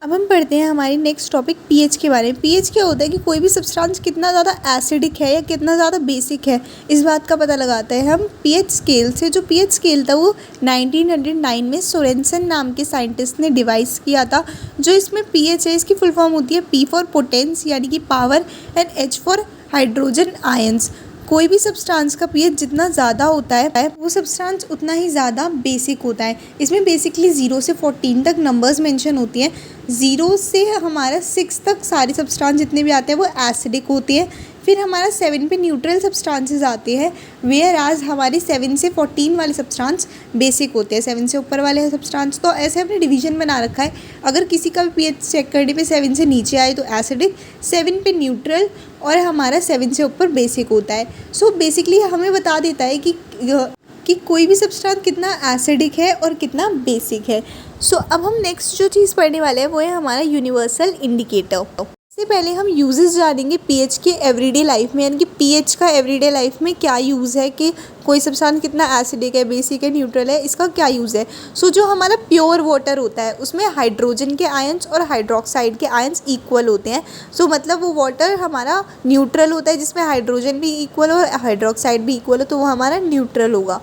अब हम पढ़ते हैं हमारी नेक्स्ट टॉपिक पीएच के बारे में। पीएच क्या होता है कि कोई भी सब्सटेंस कितना ज़्यादा एसिडिक है या कितना ज़्यादा बेसिक है, इस बात का पता लगाता है हम पीएच स्केल से। जो पीएच स्केल था वो 1909 में सोरेनसन नाम के साइंटिस्ट ने डिवाइस किया था। जो इसमें पीएच है इसकी फुल फॉर्म होती है P फॉर पोटेंस यानी कि power and H for hydrogen ions. कोई भी सब्सटेंस का पीएच जितना ज़्यादा होता है वो सब्सटेंस उतना ही ज़्यादा बेसिक होता है। इसमें बेसिकली 0 से 14 तक नंबर्स मेंशन होती हैं। 0 से हमारा 6 तक सारे सब्सटेंस जितने भी आते हैं वो एसिडिक होते हैं। फिर हमारा 7 पे न्यूट्रल सब्सटेंसेस आते हैं, वेयर आज हमारे 7 से 14 वाले सब्सटेंस बेसिक होते हैं। 7 से ऊपर वाले सब्सटेंस तो ऐसे हमने डिवीजन बना रखा है। अगर किसी का भी पीएच चेक करने पे 7 से नीचे आए तो एसिडिक, 7 पे न्यूट्रल और हमारा 7 से ऊपर बेसिक होता है। सो बेसिकली हमें बता देता है कि कोई भी सब्सटेंस कितना एसिडिक है और कितना बेसिक है। सो अब हम नेक्स्ट जो चीज़ पढ़ने वाले हैं वो है हमारा यूनिवर्सल इंडिकेटर। इससे पहले हम यूजेस जानेंगे पीएच के एवरीडे लाइफ में, यानी कि पीएच का एवरीडे लाइफ में क्या यूज़ है, कि कोई सब्सटेंस कितना एसिडिक है, बेसिक है, न्यूट्रल है, इसका क्या यूज़ है। सो जो हमारा प्योर वाटर होता है उसमें हाइड्रोजन के आयंस और हाइड्रोक्साइड के आयंस इक्वल होते हैं। सो मतलब वो वाटर हमारा न्यूट्रल होता है, जिसमें हाइड्रोजन भी इक्वल हो और हाइड्रोक्साइड भी इक्वल हो, तो वो हमारा न्यूट्रल होगा।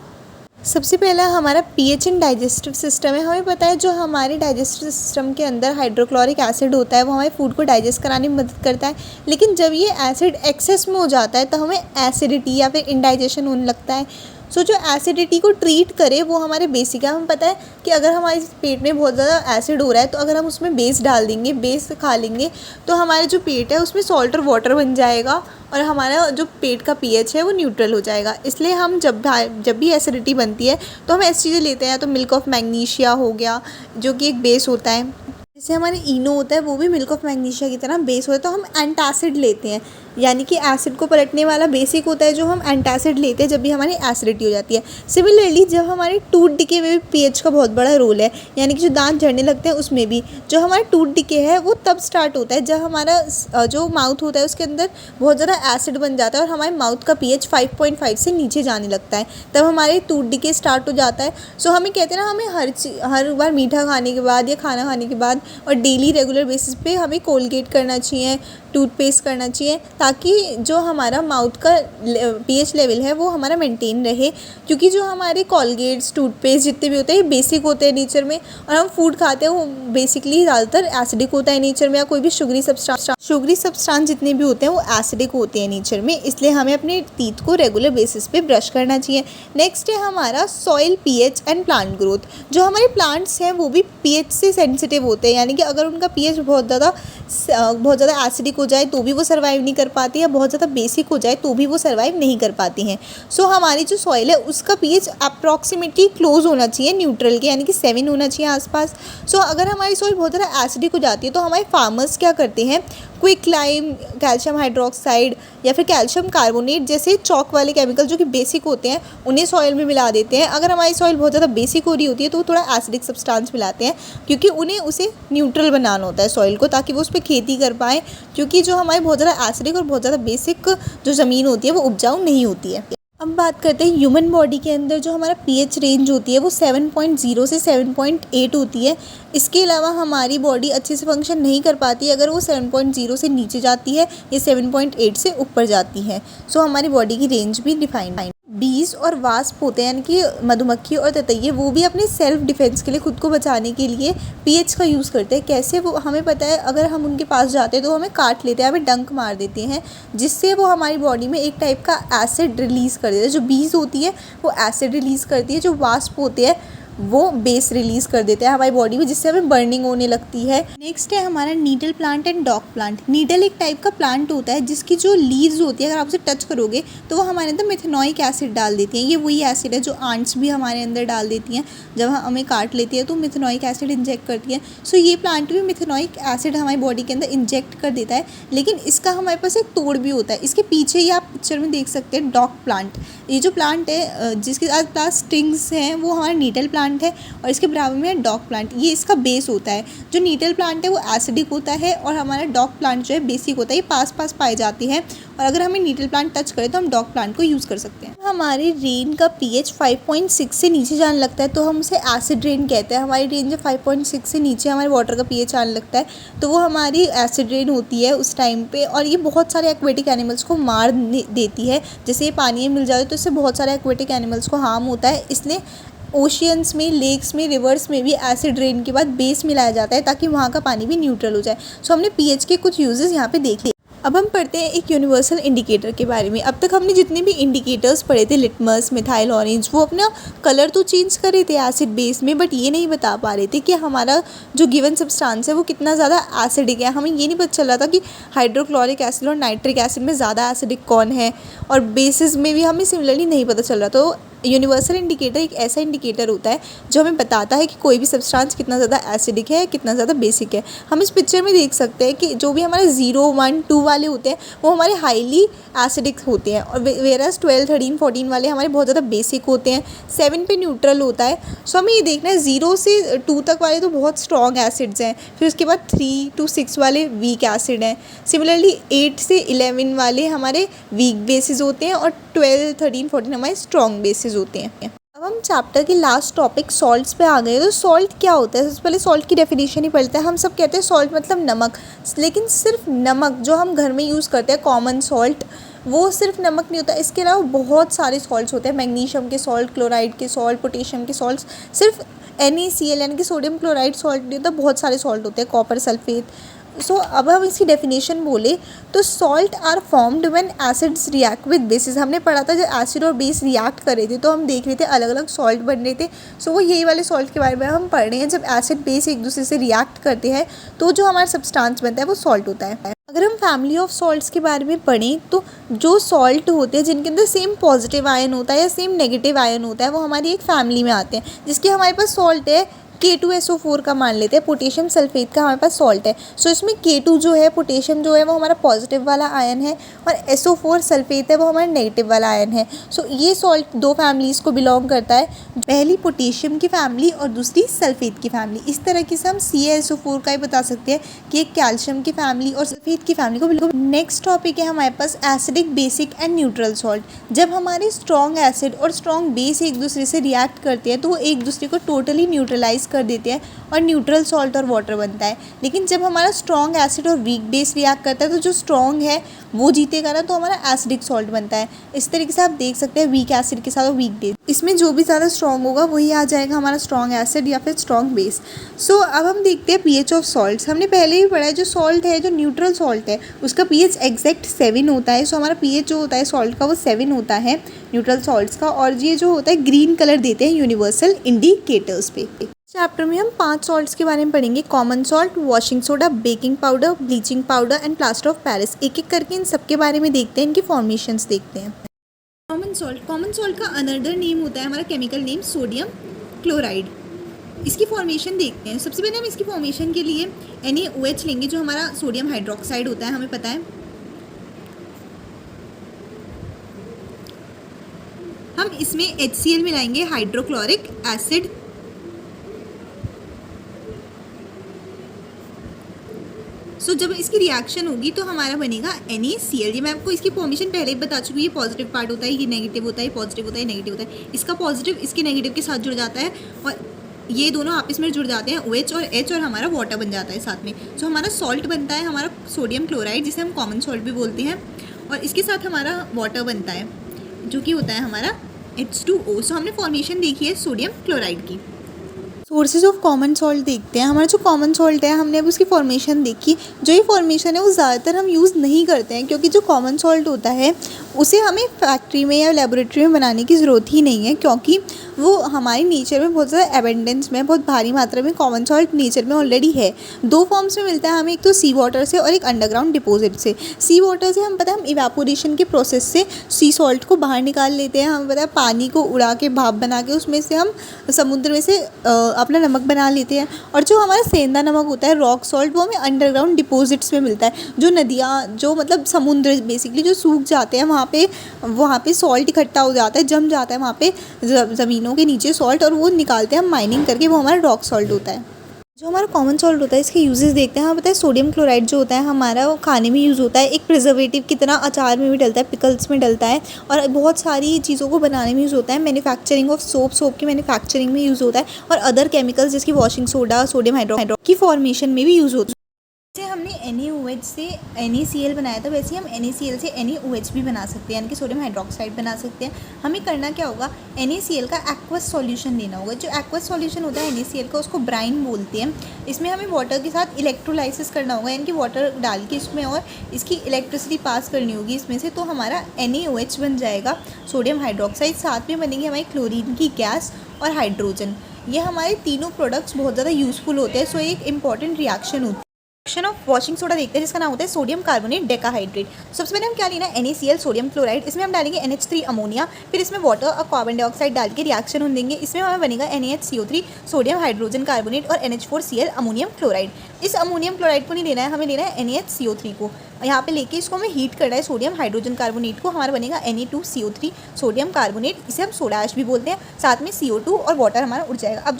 सबसे पहला हमारा पीएच इन डाइजेस्टिव सिस्टम है। हमें पता है जो हमारे डाइजेस्टिव सिस्टम के अंदर हाइड्रोक्लोरिक एसिड होता है वो हमारे फूड को डाइजेस्ट कराने में मदद करता है। लेकिन जब ये एसिड एक्सेस में हो जाता है तो हमें एसिडिटी या फिर इंडाइजेशन होने लगता है। सो जो एसिडिटी को ट्रीट करे वो हमारे बेसिक है। हमें पता है कि अगर हमारे पेट में बहुत ज़्यादा एसिड हो रहा है तो अगर हम उसमें बेस डाल देंगे, बेस खा लेंगे, तो हमारे जो पेट है उसमें सॉल्ट और वाटर बन जाएगा और हमारा जो पेट का पीएच है वो न्यूट्रल हो जाएगा। इसलिए हम जब भी एसिडिटी बनती है तो हम ऐसी चीज़ें लेते हैं। या तो मिल्क ऑफ मैग्नीशिया हो गया जो कि एक बेस होता है, जैसे हमारे इनो होता है वो भी मिल्क ऑफ मैग्नीशिया की तरह बेस होता है। तो हम एंटासिड लेते हैं, यानी कि एसिड को पलटने वाला बेसिक होता है जो हम एंटासिड लेते हैं जब भी हमारी एसिडिटी हो जाती है। सिमिलरली जब हमारे टूथ डिके में भी पीएच का बहुत बड़ा रोल है, यानी कि जो दांत झड़ने लगते हैं उसमें भी जो हमारा टूथ डिके है वो तब स्टार्ट होता है जब हमारा जो माउथ होता है उसके अंदर बहुत ज़्यादा एसिड बन जाता है और हमारे माउथ का पीएच 5.5 से नीचे जाने लगता है, तब हमारे टूथ डिके स्टार्ट हो जाता है। सो हमें कहते हैं ना, हमें हर बार मीठा खाने के बाद या खाना खाने के बाद और डेली रेगुलर बेसिस पे हमें कोलगेट करना चाहिए, टूथपेस्ट करना चाहिए, ताकि जो हमारा माउथ का पीएच लेवल है वो हमारा मेंटेन रहे। क्योंकि जो हमारे कोलगेट्स, टूथपेस्ट जितने भी होते हैं बेसिक होते हैं नेचर में, और हम फूड खाते हैं वो बेसिकली ज़्यादातर एसिडिक होता है नेचर में, या कोई भी शुगरी सब्सटेंस जितने भी होते हैं वो एसिडिक होते हैं नेचर में। इसलिए हमें अपने टीथ को रेगुलर बेसिस पे ब्रश करना चाहिए। नेक्स्ट है हमारा soil pH and plant growth. जो हमारे प्लांट्स हैं वो भी पीएच से सेंसिटिव होते हैं, यानी कि अगर उनका पीएच बहुत ज़्यादा एसिडिक हो जाए तो भी वो सर्वाइव नहीं कर पाती, या बहुत ज़्यादा बेसिक हो जाए तो भी वो सर्वाइव नहीं कर पाती हैं। सो हमारी जो सॉइल है उसका पीएच अप्रॉक्सीमेटली क्लोज होना चाहिए न्यूट्रल के, यानी कि 7 होना चाहिए आसपास। सो अगर हमारी सॉइल बहुत ज़्यादा एसिडिक हो जाती है तो हमारे फार्मर्स क्या करते हैं, क्विक लाइम, कैल्शियम हाइड्रोक्साइड या फिर कैल्शियम कार्बोनेट जैसे चौक वाले केमिकल जो कि बेसिक होते हैं उन्हें सॉइल में मिला देते हैं। अगर हमारी सॉइल बहुत ज़्यादा बेसिक हो रही होती है तो वो थोड़ा एसिडिक सब्सटेंस मिलाते हैं, क्योंकि उन्हें उसे न्यूट्रल बनाना होता है सॉइल को, ताकि वो उस पर खेती कर पाएँ। क्योंकि जो हमारी बहुत ज़्यादा एसिडिक और बहुत ज़्यादा बेसिक जो ज़मीन होती है वो उपजाऊ नहीं होती है। अब बात करते हैं ह्यूमन बॉडी के अंदर जो हमारा पीएच रेंज होती है वो 7.0 से 7.8 होती है। इसके अलावा हमारी बॉडी अच्छे से फंक्शन नहीं कर पाती अगर वो 7.0 से नीचे जाती है या 7.8 से ऊपर जाती है। सो हमारी बॉडी की रेंज भी डिफाइंड है। बीज और वास्प होते हैं, यानी कि मधुमक्खी और ततैये, वो भी अपने सेल्फ डिफेंस के लिए, खुद को बचाने के लिए पीएच का यूज़ करते हैं। कैसे, वो हमें पता है, अगर हम उनके पास जाते हैं तो हमें काट लेते हैं, हमें डंक मार देते हैं, जिससे वो हमारी बॉडी में एक टाइप का एसिड रिलीज़ कर देते हैं। जो बीज होती है वो एसिड रिलीज़ करती है, जो वास्प होते हैं वो बेस रिलीज़ कर देते हैं हमारी बॉडी में, जिससे हमें बर्निंग होने लगती है। नेक्स्ट है हमारा needle plant and dog plant. Needle एक टाइप का प्लांट होता है जिसकी जो लीव्स होती है अगर आप उसे टच करोगे तो वो हमारे अंदर मिथेनॉइक एसिड डाल देती हैं। ये वही एसिड है जो आंट्स भी हमारे अंदर डाल देती हैं जब हमें काट लेती है तो मिथेनॉइक एसिड इंजेक्ट करती है। सो ये प्लांट भी मिथेनॉइक एसिड हमारी बॉडी के अंदर इंजेक्ट कर देता है। लेकिन इसका हमारे पास एक तोड़ भी होता है। इसके पीछे ही आप पिक्चर में देख सकते हैं डॉग प्लांट। ये जो प्लांट है जिसके पास स्टिंग्स हैं वो हमारा नीटल प्लांट है, और इसके बराबर में है डॉग प्लांट। ये इसका बेस होता है। जो नीटल प्लांट है वो एसिडिक होता है और हमारा डॉग प्लांट जो है बेसिक होता है। ये पास पास पाए जाते हैं, और अगर हमें नीटल प्लांट टच करें तो हम डॉग प्लांट को यूज़ कर सकते हैं। हमारे रेन का pH 5.6 से नीचे जाने लगता है तो हम उसे एसिड रेन कहते हैं। हमारी रेन जब 5.6 से नीचे हमारे वाटर का pH आने लगता है तो वो हमारी एसिड रेन होती है उस टाइम पे, और ये बहुत सारे एक्वेटिक एनिमल्स को मार देती है। जैसे ये पानी में मिल जाए तो इससे बहुत सारे एक्वेटिक एनिमल्स को हार्म होता है। इसलिए ओशियंस में, लेक्स में, रिवर्स में भी एसिड रेन के बाद बेस मिलाया जाता है ताकि वहाँ का पानी भी न्यूट्रल हो जाए। सो हमने pH के कुछ यूजेस यहाँ पे देख लिए। अब हम पढ़ते हैं एक यूनिवर्सल इंडिकेटर के बारे में। अब तक हमने जितने भी इंडिकेटर्स पढ़े थे, लिटमस, मिथाइल ऑरेंज, वो अपना कलर तो चेंज कर रहे थे एसिड बेस में, बट ये नहीं बता पा रहे थे कि हमारा जो गिवन सब्सटेंस है वो कितना ज़्यादा एसिडिक है। हमें ये नहीं पता चल रहा था कि हाइड्रोक्लोरिक एसिड और नाइट्रिक एसिड में ज़्यादा एसिडिक कौन है, और बेसिस में भी हमें सिमिलरली नहीं पता चल रहा। तो यूनिवर्सल इंडिकेटर एक ऐसा इंडिकेटर होता है जो हमें बताता है कि कोई भी सब्सटेंस कितना ज़्यादा एसिडिक है, कितना ज़्यादा बेसिक है। हम इस पिक्चर में देख सकते हैं कि जो भी हमारे 0, 1, 2 वाले होते हैं वो हमारे हाईली एसिडिक होते हैं, और वेरस 12, 13, 14 वाले हमारे बहुत ज़्यादा बेसिक होते हैं। 7 पे न्यूट्रल होता है। सो हमें ये देखना है 0 से 2 तक वाले तो बहुत स्ट्रॉन्ग एसिड्स हैं, फिर उसके बाद 3 to 6 वाले वीक एसिड हैं। सिमिलरली 8 से 11 वाले हमारे वीक बेसिस होते हैं, और 12, 13, 14 हमारे स्ट्रॉन्ग बेसिस होते हैं। अब हम चैप्टर के लास्ट टॉपिक सॉल्ट्स पे आ गए। तो सॉल्ट क्या होता है? सबसे पहले सॉल्ट की डेफिनेशन ही पढ़ते हैं। हम सब कहते हैं सॉल्ट मतलब नमक, लेकिन सिर्फ नमक जो हम घर में यूज़ करते हैं कॉमन सॉल्ट, वो सिर्फ नमक नहीं होता। इसके अलावा बहुत सारे सॉल्ट्स होते हैं, मैग्नीशियम के सॉल्ट, क्लोराइड के सॉल्ट, पोटेशियम के सॉल्ट्स। सिर्फ NaCl यानी कि सोडियम क्लोराइड सॉल्ट नहीं होता, बहुत सारे सॉल्ट होते हैं, कॉपर सल्फेट। सो अब हम इसकी डेफिनेशन बोले तो salt are formed when acids react with bases. हमने पढ़ा था जब एसिड और बेस रिएक्ट कर रहे थे तो हम देख रहे थे अलग अलग सॉल्ट बन रहे थे। सो वो यही वाले सॉल्ट के बारे में हम पढ़ रहे हैं। जब एसिड बेस एक दूसरे से रिएक्ट करते हैं तो जो हमारा सब्सटेंस बनता है वो सॉल्ट होता है। अगर हम फैमिली ऑफ सॉल्ट्स के बारे में पढ़ें तो जो सॉल्ट होते हैं जिनके अंदर सेम पॉजिटिव आयन होता है या सेम नेगेटिव आयन होता है वो हमारी एक फैमिली में आते हैं। जिसके हमारे पास सॉल्ट है K2SO4 का मान लेते हैं, पोटेशियम सल्फेट का हमारे पास सॉल्ट है। सो इसमें K2 जो है, पोटेशियम जो है वो हमारा पॉजिटिव वाला आयन है, और SO4 सल्फेट है वो हमारा नेगेटिव वाला आयन है। सो ये सॉल्ट 2 फैमिलीज़ को बिलोंग करता है, पहली पोटेशियम की फैमिली और दूसरी सल्फेट की फैमिली। इस तरह से हम CaSO4 का ही बता सकते हैं कि एक कैल्शियम की फैमिली और सल्फेट की फैमिली को बिलोंग। नेक्स्ट टॉपिक है हमारे पास acidic, basic and neutral salt. जब हमारे स्ट्रॉन्ग एसिड और स्ट्रॉन्ग बेस एक दूसरे से रिएक्ट करते हैं तो वो एक दूसरे को टोटली न्यूट्रलाइज कर देते हैं और न्यूट्रल सॉल्ट और वाटर बनता है। लेकिन जब हमारा स्ट्रॉन्ग एसिड और वीक बेस रिएक्ट करता है तो जो स्ट्रॉन्ग है वो जीतेगा ना, तो हमारा एसिडिक सॉल्ट बनता है। इस तरीके से आप देख सकते हैं वीक एसिड के साथ और वीक बेस, इसमें जो भी ज़्यादा स्ट्रॉन्ग होगा वही आ जाएगा हमारा स्ट्रॉन्ग एसिड या फिर स्ट्रॉन्ग बेस। सो अब हम देखते हैं pH ऑफ सॉल्ट्स। हमने पहले ही पढ़ा है जो सॉल्ट है, जो न्यूट्रल सॉल्ट है उसका pH एग्जैक्ट 7 होता है। सो हमारा pH जो होता है सॉल्ट का वो 7 होता है न्यूट्रल सॉल्ट्स का, और ये जो होता है ग्रीन कलर देते हैं यूनिवर्सल इंडिकेटर्स पे। चैप्टर में हम 5 सॉल्ट्स के बारे में पढ़ेंगे, common salt, washing soda, baking powder, bleaching powder and plaster of Paris. एक एक करके इन सब के बारे में देखते हैं, इनकी फॉर्मेशंस देखते हैं। कॉमन सॉल्ट का अनदर नेम होता है हमारा केमिकल नेम सोडियम क्लोराइड। इसकी फॉर्मेशन देखते हैं। सबसे पहले हम इसकी फॉर्मेशन के लिए NaOH लेंगे जो हमारा सोडियम हाइड्रोक्साइड होता है, हमें पता है। हम इसमें HCl मिलाएंगे, हाइड्रोक्लोरिक एसिड। सो जब इसकी रिएक्शन होगी तो हमारा बनेगा NaCl। ये मैं आपको इसकी फॉर्मेशन पहले ही बता चुकी हूँ। ये पॉजिटिव पार्ट होता है, ये नेगेटिव होता है, ये पॉजिटिव होता है, नेगेटिव होता है। इसका पॉजिटिव इसके नेगेटिव के साथ जुड़ जाता है और ये दोनों आपस में जुड़ जाते हैं, OH और H, और हमारा वाटर बन जाता है साथ में। सो हमारा सॉल्ट बनता है हमारा सोडियम क्लोराइड, जिसे हम कॉमन सॉल्ट भी बोलते हैं, और इसके साथ हमारा वाटर बनता है जो कि होता है हमारा H2O। सो हमने फॉर्मेशन देखी है सोडियम क्लोराइड की। सोर्सेज ऑफ कॉमन सॉल्ट देखते हैं। हमारा जो कॉमन सॉल्ट है हमने अब उसकी फॉर्मेशन देखी। जो ये फॉर्मेशन है वो ज़्यादातर हम यूज़ नहीं करते हैं, क्योंकि जो कॉमन सॉल्ट होता है उसे हमें फैक्ट्री में या लेबोरेटरी में बनाने की ज़रूरत ही नहीं है, क्योंकि वो हमारी नेचर में बहुत ज़्यादा एबेंडेंस में, बहुत भारी मात्रा में कॉमन सॉल्ट नेचर में ऑलरेडी है। 2 फॉर्म्स में मिलता है हमें, एक तो सी वाटर से और एक अंडरग्राउंड डिपॉजिट से। सी वाटर से हम पता है हम इवेपोरेशन के प्रोसेस से सी सॉल्ट को बाहर निकाल लेते हैं। हमें पता है पानी को उड़ा के भाप बना के उसमें से हम समुद्र में से अपना नमक बना लेते हैं। और जो हमारा सेंधा नमक होता है, रॉक सॉल्ट, वो हमें अंडरग्राउंड डिपॉजिट्स में मिलता है। जो नदियाँ, जो मतलब समुद्र बेसिकली जो सूख जाते हैं, वहाँ पे सॉल्ट इकट्ठा हो जाता है, जम जाता है वहाँ पे ज़मीनों के नीचे सॉल्ट, और वो निकालते हैं हम माइनिंग करके, वो हमारा रॉक सॉल्ट होता है। जो हमारा कॉमन सॉल्ट होता है, इसके यूजेस देखते हैं। हाँ, पता है सोडियम क्लोराइड जो होता है हमारा, वो खाने में यूज़ होता है, एक प्रिजर्वेटिव की तरह अचार में भी डलता है, पिकल्स में डलता है, और बहुत सारी चीज़ों को बनाने में यूज़ होता है। मैन्युफैक्चरिंग ऑफ सोप की मैन्युफैक्चरिंग में यूज़ होता है, और अदर केमिकल्स जिसकी वॉशिंग सोडा, सोडियम हाइड्रो की फॉर्मेशन में भी यूज़ होता है। जैसे हमने NaOH से NaCl बनाया था, वैसे हम NaCl से NaOH भी बना सकते हैं, यानी कि सोडियम हाइड्रोक्साइड बना सकते हैं। हमें करना क्या होगा, NaCl का एक्वस सॉल्यूशन लेना होगा। जो एक्वस सॉल्यूशन होता है NaCl का, उसको ब्राइन बोलते हैं। इसमें हमें वाटर के साथ इलेक्ट्रोलाइसिस करना होगा, यानी कि वाटर डाल के इसमें और इसकी इलेक्ट्रिसिटी पास करनी होगी इसमें से, तो हमारा NaOH बन जाएगा, सोडियम हाइड्रोक्साइड। साथ में बनेंगे हमारी क्लोरीन की गैस और हाइड्रोजन। ये हमारे तीनों प्रोडक्ट्स बहुत ज़्यादा यूज़फुल होते हैं। सो एक इंपॉर्टेंट रिएक्शन होती है। रिएक्शन ऑफ वॉशिंग सोडा देखते हैं, जिसका नाम होता है सोडियम कार्बोनेट डेकाहाइड्रेट। सबसे पहले हम क्या लेना है, NaCl सोडियम क्लोराइड, इसमें हम डालेंगे NH3 अमोनिया, फिर इसमें वाटर और कार्बन डाइऑक्साइड डाल के रिएक्शन होने देंगे। इसमें हमें बनेगा NaHCO3 सोडियम हाइड्रोजन कार्बोनेट और NH4Cl अमोनियम क्लोराइड। इस अमोनियम क्लोराइड को नहीं लेना है, हमें लेना है NaHCO3 को। यहाँ पे लेके इसको हमें हीट करना है, सोडियम हाइड्रोजन कार्बोनेट को, हमारा बनेगा Na2CO3 सोडियम कार्बोनेट, इसे हम सोडा ऐश भी बोलते हैं। साथ में CO2 और वाटर हमारा उड़ जाएगा। अब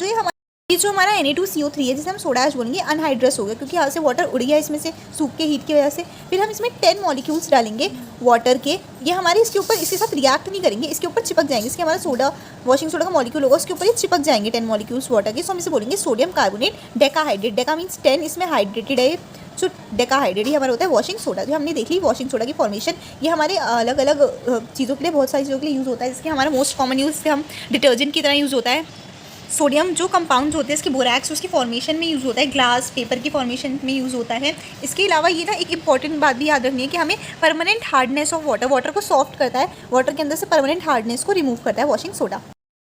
ये जो हमारा Na2CO3 है, जिसे हम सोडा ऐश बोलेंगे, अनहाइड्रस हो गया, क्योंकि यहाँ से वाटर उड़ गया इसमें से सूख के हीट की वजह से। फिर हम इसमें 10 मॉलिक्यूल्स डालेंगे वाटर के। ये हमारे इसके साथ रिएक्ट नहीं करेंगे, इसके ऊपर चिपक जाएंगे। इसके हमारा सोडा, वॉशिंग सोडा का मॉलिक्यूल होगा, उसके ऊपर ये चिपक जाएंगे 10 मॉलिक्यूल्स वाटर के। सो हम इसे बोलेंगे sodium carbonate decahydrate. Deka means 10, इसमें हाइड्रेटेड है, जो डेकाहाइड्रेट ही हमारा होता है वॉशिंग सोडा। जो हमने देख ली वॉशिंग सोडा की फॉर्मेशन, ये हमारे अलग अलग चीज़ों के लिए, बहुत सारी चीज़ों के लिए यूज़ होता है। जिसके हमारा मोस्ट कॉमन यूज़ हम डिटर्जेंट की तरह यूज़ होता है। सोडियम जो कंपाउंड्स होते हैं इसके बोरैक्स, उसकी फॉर्मेशन में यूज़ होता है। ग्लास, पेपर की फॉर्मेशन में यूज़ होता है। इसके अलावा ये ना एक इंपॉर्टेंट बात भी याद रखनी है कि हमें परमानेंट हार्डनेस ऑफ वाटर को सॉफ्ट करता है, वाटर के अंदर से परमानेंट हार्डनेस को रिमूव करता है washing soda.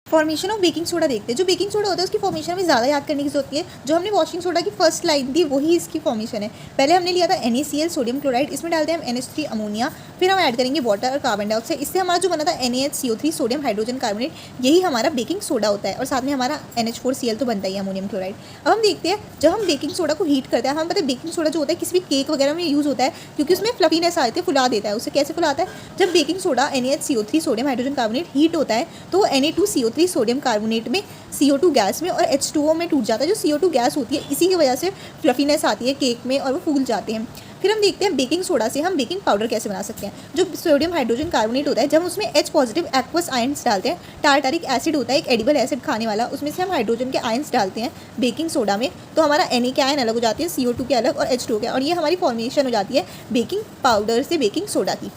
Formation of baking soda देखते हैं। जो बेकिंग सोडा होता है उसकी फॉर्मेशन में ज़्यादा याद करने की जरूरत है। जो हमने वॉशिंग सोडा की फर्स्ट लाइन दी वही इसकी फॉर्मेशन है। पहले हमने लिया था NaCl सोडियम क्लोराइड, इसमें डालते हैं हम NH3 अमोनिया, फिर हम ऐड करेंगे वाटर और कार्बन डाइऑक्साइड। इससे हमारा जो बना था NaHCO3 सोडियम हाइड्रोजन कार्बोनेट, यही हमारा बेकिंग सोडा होता है। और साथ में हमारा NH4Cl तो बनता ही है, अमोनियम क्लोराइड। अब हम देखते हैं, जब हम बेकिंग सोडा को हीट करते हैं, हम पता है बेकिंग सोडा जो होता है किसी भी केक वगैरह में यूज़ होता है, क्योंकि उसमें फ्लफीनेस आते हैं, फुला देता है। उसे कैसे फुलाता है, जब baking soda NaHCO3 sodium hydrogen carbonate heat होता है, तो Na2CO3 सोडियम कार्बोनेट में CO2 गैस में और H2O में टूट जाता है। जो CO2 गैस होती है, इसी की वजह से फ्लफीनेस आती है केक में और वो फूल जाते हैं। फिर हम देखते हैं बेकिंग सोडा से हम बेकिंग पाउडर कैसे बना सकते हैं। जो सोडियम हाइड्रोजन कार्बोनेट होता है, जब हम उसमें H पॉजिटिव एक्वस आयंस डालते हैं, टार्टारिक एसिड होता है एक एडिबल एसिड खाने वाला, उसमें से हम हाइड्रोजन के आयंस डालते हैं बेकिंग सोडा में, तो हमारा Na के आयन अलग हो जाते हैं, CO2 के अलग और H2O के, और ये हमारी फॉर्मेशन हो जाती है बेकिंग पाउडर से बेकिंग सोडा की।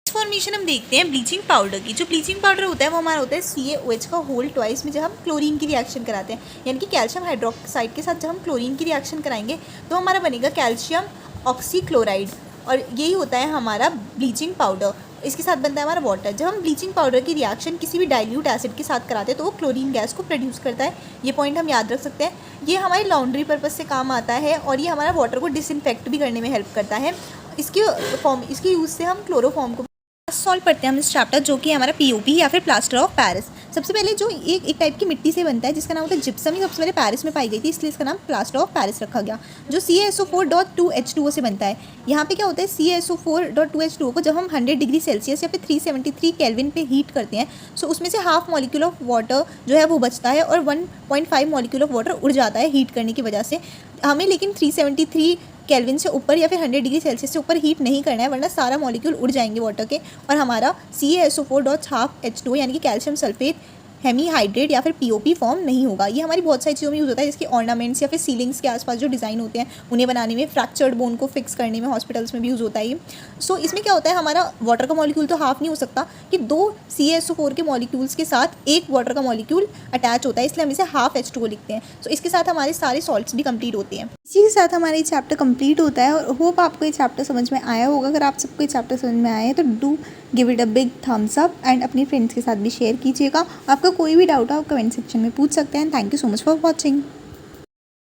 फॉर्मेशन हम देखते हैं ब्लीचिंग पाउडर की। जो ब्लीचिंग पाउडर होता है वो हमारा होता है CaOH का होल ट्वाइस में, जब हम क्लोरीन की रिएक्शन कराते हैं, यानी कि कैल्शियम हाइड्रोक्साइड के साथ जब हम क्लोरीन की रिएक्शन कराएंगे तो हमारा बनेगा कैल्शियम ऑक्सीक्लोराइड, और यही होता है हमारा ब्लीचिंग पाउडर। इसके साथ बनता है हमारा वाटर। जब हम ब्लीचिंग पाउडर की रिएक्शन किसी भी डाइल्यूट एसिड के साथ कराते हैं तो वो क्लोरीन गैस को प्रोड्यूस करता है। ये पॉइंट हम याद रख सकते हैं। ये हमारी लॉन्ड्री पर्पस से काम आता है, और ये हमारा वाटर को डिसइंफेक्ट भी करने में हेल्प करता है। इसके यूज़ से हम क्लोरोफॉर्म को सॉल्व करते हैं हम इस चैप्टर, जो कि हमारा POP या फिर प्लास्टर ऑफ पेरिस। सबसे पहले जो एक टाइप की मिट्टी से बनता है जिसका नाम होता है जिप्सम, ही सबसे पहले पेरिस में पाई गई थी, इसलिए इसका नाम प्लास्टर ऑफ पेरिस रखा गया। जो CaSO4.2H2O से बनता है। यहाँ पे क्या होता है, CaSO4.2H2O को जब हम 100 डिग्री सेल्सियस या फिर 373 केल्विन पे हीट करते हैं, सो उसमें से हाफ मॉलिक्यूल ऑफ वाटर जो है वो बचता है, और 1.5 मॉलिक्यूल ऑफ वाटर उड़ जाता है हीट करने की वजह से। हमें लेकिन 373 केल्विन से ऊपर या फिर 100 डिग्री सेल्सियस से ऊपर हीट नहीं करना है, वरना सारा मॉलिक्यूल उड़ जाएंगे वाटर के, और हमारा CaSO4.12H2O यानी कि कैल्शियम सल्फेट हेमीहाइड्रेट या फिर POP फॉर्म नहीं होगा। ये हमारी बहुत सारी चीज़ों में यूज़ होता है, जिसके ऑर्नामेंट्स या फिर सीलिंग्स के आसपास जो डिज़ाइन होते हैं उन्हें बनाने में, फ्रैक्चर्ड बोन को फिक्स करने में हॉस्पिटल्स में भी यूज़ होता है ये। सो इसमें क्या होता है, हमारा वाटर का मॉलिक्यूल तो हाफ नहीं हो सकता, कि 2 CaSO4 के मॉलिक्यूल्स के साथ एक वाटर का मॉलिक्यूल अटैच होता है, इसलिए हम इसे हाफ H2O लिखते हैं। सो इसके साथ हमारे सारे सॉल्ट्स भी कंप्लीट होते हैं। इसी के साथ हमारा ये चैप्टर कंप्लीट होता है, और होप आपको ये चैप्टर समझ में आया होगा। अगर आप सबको ये चैप्टर समझ में आया है तो do give it a big thumbs up, and अपने फ्रेंड्स के साथ भी शेयर कीजिएगा। आपका कोई भी डाउट हो आप कमेंट सेक्शन में पूछ सकते हैं। Thank you so much for watching.